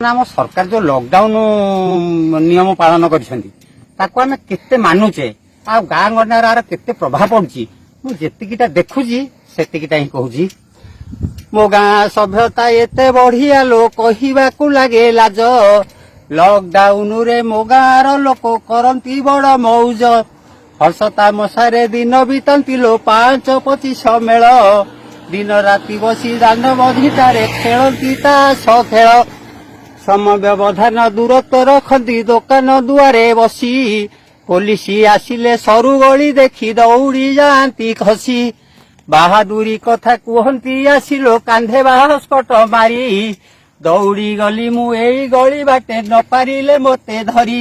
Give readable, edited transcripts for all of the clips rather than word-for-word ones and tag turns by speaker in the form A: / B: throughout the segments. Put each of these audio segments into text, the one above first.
A: आम सरकार जो लॉकडाउन नियम पालन करते मानुचे आ गाँ गंडार केते प्रभाव पड़ुची मुझे देखुची सेतिकिटा ही कहूची। मो गाँ सभ्यता एते बढ़िया लो कहवाकू लगे लाज लॉकडाउन रे मो गाँर लोक करती बड़ मौज हर्षता मशारे दिन बीतंती लो 5-25 मेल दिन राति बसी दान बधिटारे खेलती ताश खेल समय व्यवधान दूरत्व रखती दुकान दुआरे बसी पुलिस आसिले सरु गली देखी दौड़ी जाती खसी बाहादुरी कथा कहती आसिलो कांधे बाहस्कट मारी दौड़ी गली मु एई गली बाटे न पारिले मते धरी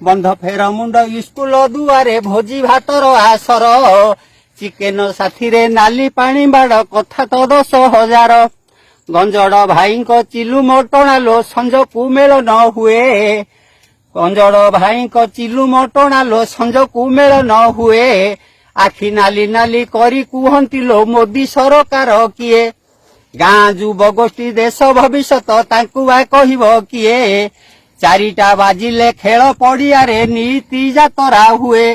A: बंध फेर मुंड स्कूल दुआरे भोजी भातर आसर चिकेन साथी रे नाली पानी बाड़ कथा तो 10,000 गंजड़ भाई को चिलु मोटना लो संज को मेल न हुए गंजड़ भाई को चिलु मोटना लो संज को मेल न हुए आखि नाली नाली करी कुहंती लो मोदी सरकार किए गाँ युव गोष्ठी देश भविष्यत तांकु बा कहिबो किए चारिटा बाजिले खेल पड़िया रे नीति जातरा हुए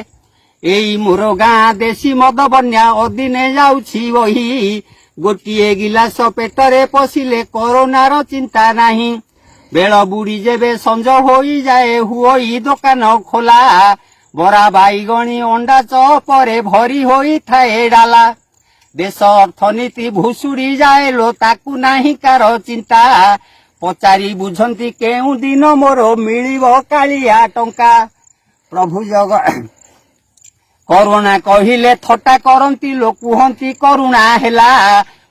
A: एई मोर गाँ देशी मद बन्या अदिने जाउछि वही गोटे गिलास पेटरे पशिले कोरोनार चिंता नहीं बेल बुड़ी जेबे संज हो जाए हुई दुकान खोला बरा बैगणी अंडा चपरे भरी होई थाए डाला देश अर्थनीति भुसुड़ी जाए लो ताकू नाही कार चिंता पचारि बुझंती केउ दिन मोर मिलिबो कालिया टंका प्रभु जग करुणा कहिले थट्टा करती लो कुहंती करुणा हेला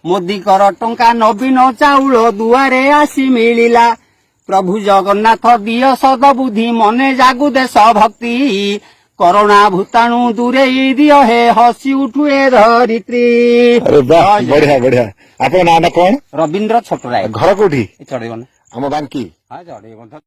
A: मोदी कर टंका नवीन चाउल दुआरे आसी मिलिला प्रभु जगन्नाथ दिय सद बुद्धि मने जागु देश भक्ति करोना भूताणु दूरे दिय हे हसी उठुए धरित्री।
B: बढ़िया बढ़िया आप नाम कौन?
A: रविंद्र छोटराय।
B: घर कोठी?
A: चढ़ेबन
B: आम बांकी।
A: हाँ चढ़ेबन।